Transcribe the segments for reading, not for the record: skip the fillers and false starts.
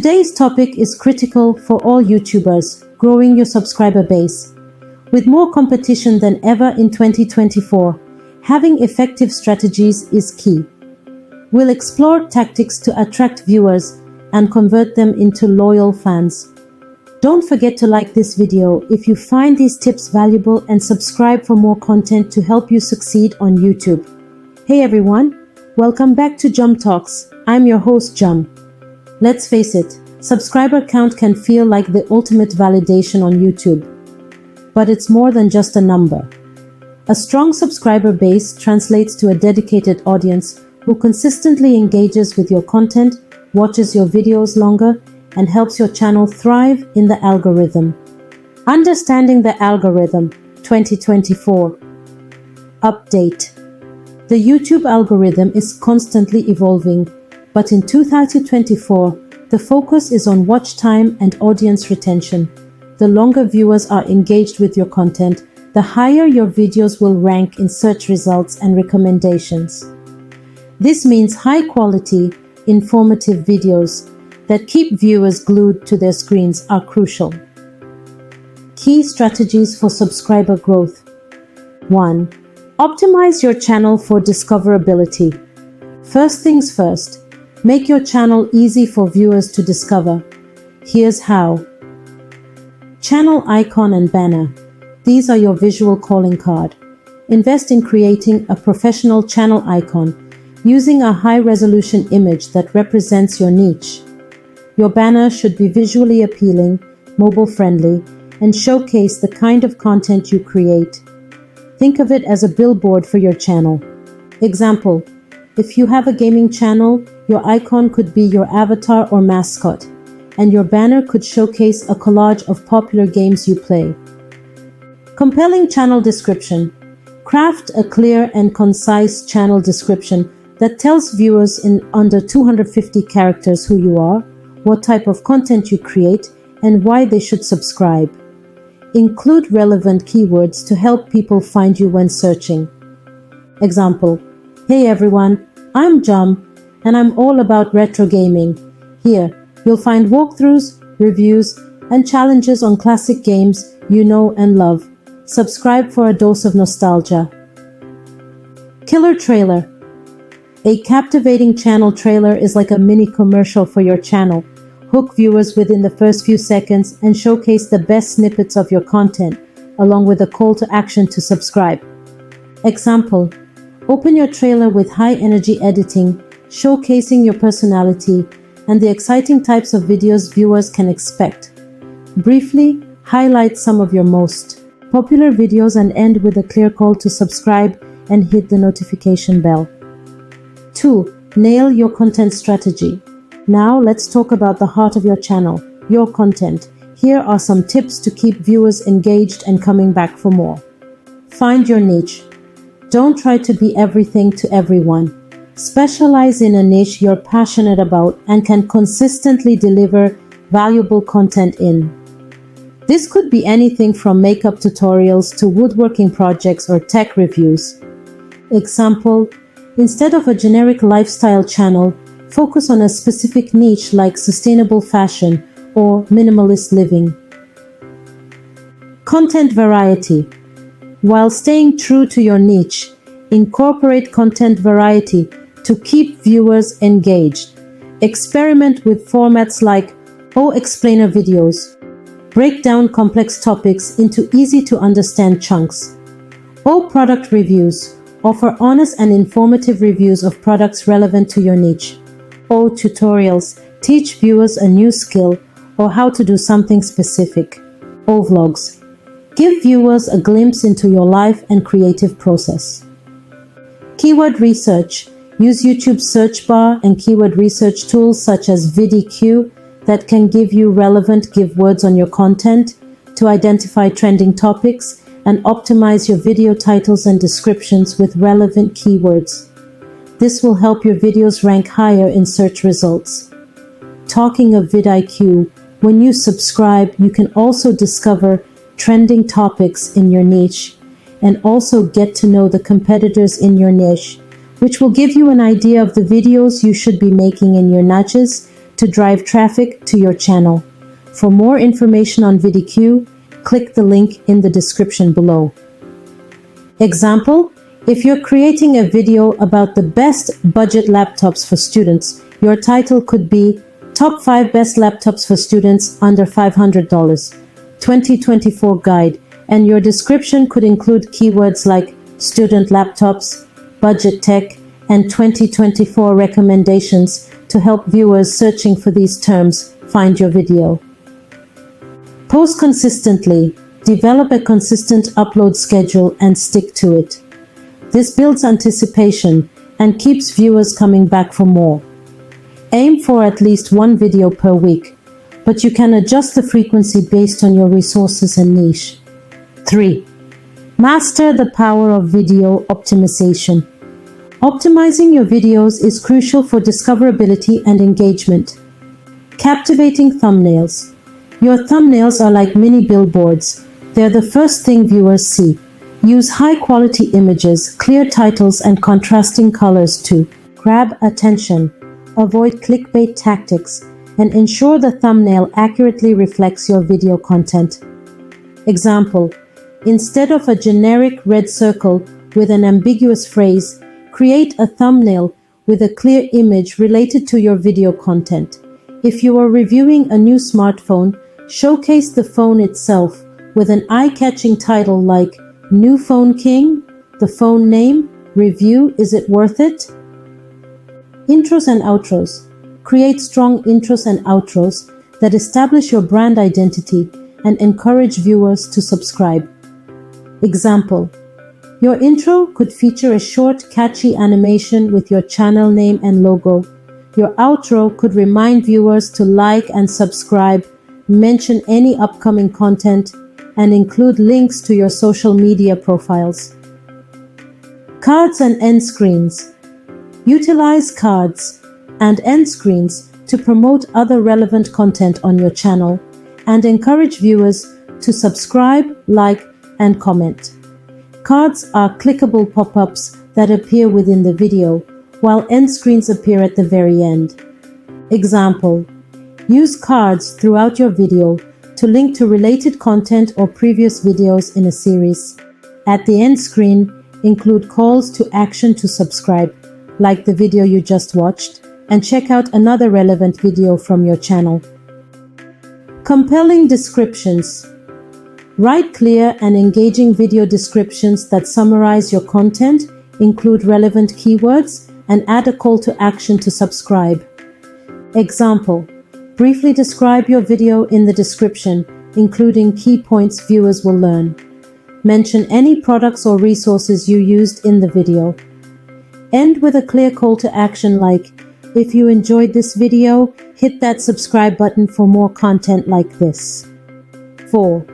Today's topic is critical for all YouTubers: growing your subscriber base. With more competition than ever in 2024, having effective strategies is key. We'll explore tactics to attract viewers and convert them into loyal fans. Don't forget to like this video if you find these tips valuable and subscribe for more content to help you succeed on YouTube. Hey everyone, welcome back to Jum Talks. I'm your host Jum. Let's face it, subscriber count can feel like the ultimate validation on YouTube. But it's more than just a number. A strong subscriber base translates to a dedicated audience who consistently engages with your content, watches your videos longer, and helps your channel thrive in the algorithm. Understanding the algorithm 2024 update. The YouTube algorithm is constantly evolving, but in 2024, the focus is on watch time and audience retention. The longer viewers are engaged with your content, the higher your videos will rank in search results and recommendations. This means high-quality, informative videos that keep viewers glued to their screens are crucial. Key strategies for subscriber growth. 1. Optimize your channel for discoverability. First things first, make your channel easy for viewers to discover. Here's how. Channel icon and banner. These are your visual calling card. Invest in creating a professional channel icon using a high-resolution image that represents your niche. Your banner should be visually appealing, mobile-friendly, and showcase the kind of content you create. Think of it as a billboard for your channel. Example, if you have a gaming channel, your icon could be your avatar or mascot, and your banner could showcase a collage of popular games you play. Compelling channel description. Craft a clear and concise channel description that tells viewers in under 250 characters who you are, what type of content you create, and why they should subscribe. Include relevant keywords to help people find you when searching. Example, hey everyone, I'm Jum, and I'm all about retro gaming. Here, you'll find walkthroughs, reviews, and challenges on classic games you know and love. Subscribe for a dose of nostalgia. Killer trailer. A captivating channel trailer is like a mini commercial for your channel. Hook viewers within the first few seconds and showcase the best snippets of your content, along with a call to action to subscribe. Example, open your trailer with high-energy editing, showcasing your personality and the exciting types of videos viewers can expect. Briefly, highlight some of your most popular videos and end with a clear call to subscribe and hit the notification bell. 2. Nail your content strategy. Now let's talk about the heart of your channel, your content. Here are some tips to keep viewers engaged and coming back for more. Find your niche. Don't try to be everything to everyone. Specialize in a niche you're passionate about and can consistently deliver valuable content in. This could be anything from makeup tutorials to woodworking projects or tech reviews. Example, instead of a generic lifestyle channel, focus on a specific niche like sustainable fashion or minimalist living. Content variety. While staying true to your niche, incorporate content variety to keep viewers engaged. Experiment with formats like O-explainer videos. Break down complex topics into easy-to-understand chunks. O-product reviews. Offer honest and informative reviews of products relevant to your niche. O tutorials. Teach viewers a new skill or how to do something specific. O vlogs. Give viewers a glimpse into your life and creative process. Keyword research. Use YouTube's search bar and keyword research tools such as VidIQ that can give you relevant keywords on your content to identify trending topics and optimize your video titles and descriptions with relevant keywords. This will help your videos rank higher in search results. Talking of vidIQ, when you subscribe, you can also discover trending topics in your niche and also get to know the competitors in your niche, which will give you an idea of the videos you should be making in your niches to drive traffic to your channel. For more information on VidQ, click the link in the description below. Example: if you're creating a video about the best budget laptops for students, your title could be Top 5 Best Laptops for Students Under $500, 2024 Guide, and your description could include keywords like student laptops, budget tech, and 2024 recommendations to help viewers searching for these terms find your video. Post consistently. Develop a consistent upload schedule and stick to it. This builds anticipation and keeps viewers coming back for more. Aim for at least one video per week, but you can adjust the frequency based on your resources and niche. 3. Master the power of video optimization. Optimizing your videos is crucial for discoverability and engagement. Captivating thumbnails. Your thumbnails are like mini billboards. They're the first thing viewers see. Use high-quality images, clear titles, and contrasting colors to grab attention. Avoid clickbait tactics and ensure the thumbnail accurately reflects your video content. Example: instead of a generic red circle with an ambiguous phrase, create a thumbnail with a clear image related to your video content. If you are reviewing a new smartphone, showcase the phone itself with an eye-catching title like New Phone King, the phone name, review, is it worth it? Intros and outros. Create strong intros and outros that establish your brand identity and encourage viewers to subscribe. Example: your intro could feature a short, catchy animation with your channel name and logo. Your outro could remind viewers to like and subscribe, mention any upcoming content, and include links to your social media profiles. Cards and end screens. Utilize cards and end screens to promote other relevant content on your channel and encourage viewers to subscribe, like, and comment. Cards are clickable pop-ups that appear within the video, while end screens appear at the very end. Example: use cards throughout your video to link to related content or previous videos in a series. At the end screen, include calls to action to subscribe, like the video you just watched, and check out another relevant video from your channel. Compelling descriptions. Write clear and engaging video descriptions that summarize your content, include relevant keywords, and add a call to action to subscribe. Example: briefly describe your video in the description, including key points viewers will learn. Mention any products or resources you used in the video. End with a clear call to action like, if you enjoyed this video, hit that subscribe button for more content like this. 4.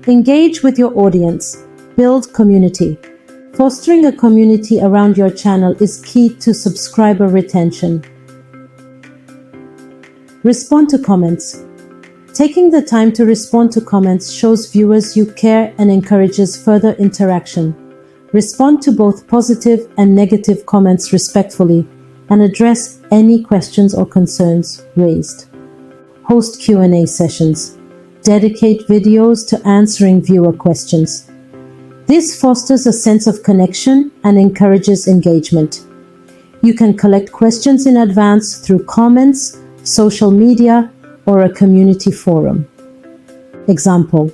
Engage with your audience. Build community. Fostering a community around your channel is key to subscriber retention. Respond to comments. Taking the time to respond to comments shows viewers you care and encourages further interaction. Respond to both positive and negative comments respectfully and address any questions or concerns raised. Host Q&A sessions. Dedicate videos to answering viewer questions. This fosters a sense of connection and encourages engagement. You can collect questions in advance through comments, social media, or a community forum. Example: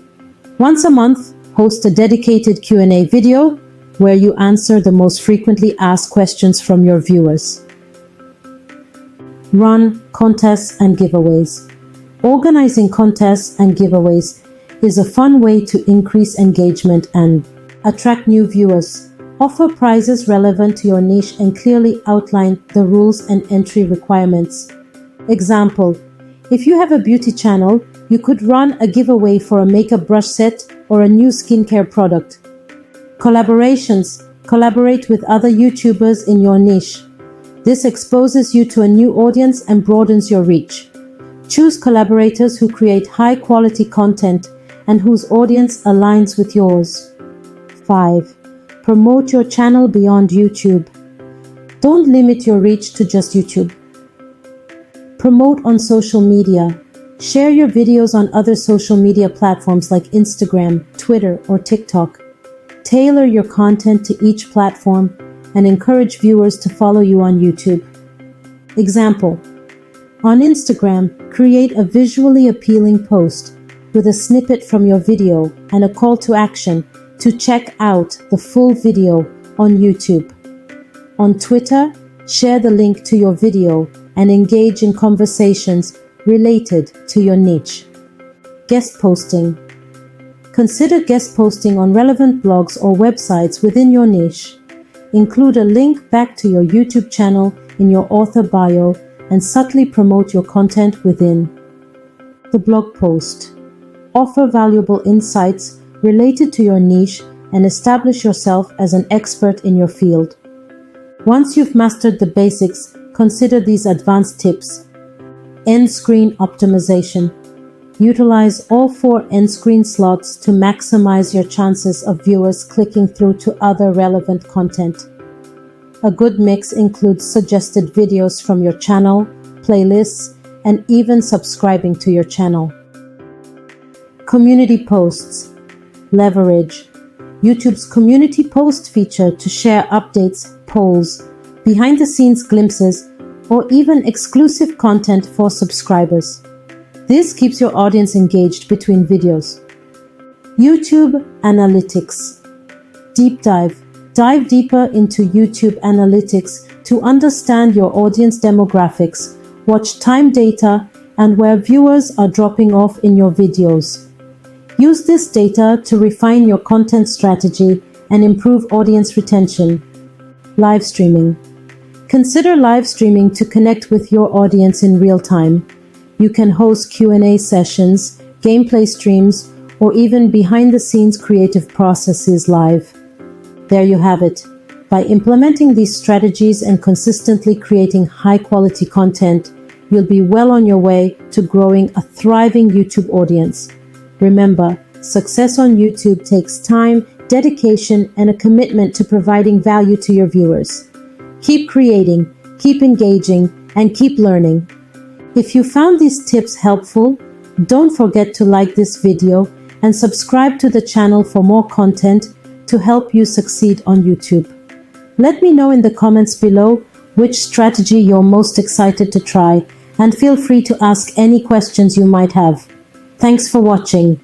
once a month, host a dedicated Q&A video where you answer the most frequently asked questions from your viewers. Run contests and giveaways. Organizing contests and giveaways is a fun way to increase engagement and attract new viewers. Offer prizes relevant to your niche and clearly outline the rules and entry requirements. Example: if you have a beauty channel, you could run a giveaway for a makeup brush set or a new skincare product. Collaborations. Collaborate with other YouTubers in your niche. This exposes you to a new audience and broadens your reach. Choose collaborators who create high-quality content and whose audience aligns with yours. 5. Promote your channel beyond YouTube. Don't limit your reach to just YouTube. Promote on social media. Share your videos on other social media platforms like Instagram, Twitter, or TikTok. Tailor your content to each platform and encourage viewers to follow you on YouTube. Example: on Instagram, create a visually appealing post with a snippet from your video and a call to action to check out the full video on YouTube. On Twitter, share the link to your video and engage in conversations related to your niche. Guest posting. Consider guest posting on relevant blogs or websites within your niche. Include a link back to your YouTube channel in your author bio and subtly promote your content within. The blog post. Offer valuable insights related to your niche and establish yourself as an expert in your field. Once you've mastered the basics, consider these advanced tips. End screen optimization. Utilize all 4 end screen slots to maximize your chances of viewers clicking through to other relevant content. A good mix includes suggested videos from your channel, playlists, and even subscribing to your channel. Community posts. Leverage YouTube's community post feature to share updates, polls, behind-the-scenes glimpses, or even exclusive content for subscribers. This keeps your audience engaged between videos. YouTube Analytics. Deep dive. Dive deeper into YouTube Analytics to understand your audience demographics, watch time data, and where viewers are dropping off in your videos. Use this data to refine your content strategy and improve audience retention. Live streaming. Consider live streaming to connect with your audience in real time. You can host Q&A sessions, gameplay streams, or even behind-the-scenes creative processes live. There you have it. By implementing these strategies and consistently creating high-quality content, you'll be well on your way to growing a thriving YouTube audience. Remember, success on YouTube takes time, dedication, and a commitment to providing value to your viewers. Keep creating, keep engaging, and keep learning. If you found these tips helpful, don't forget to like this video and subscribe to the channel for more content to help you succeed on YouTube. Let me know in the comments below which strategy you're most excited to try, and feel free to ask any questions you might have. Thanks for watching.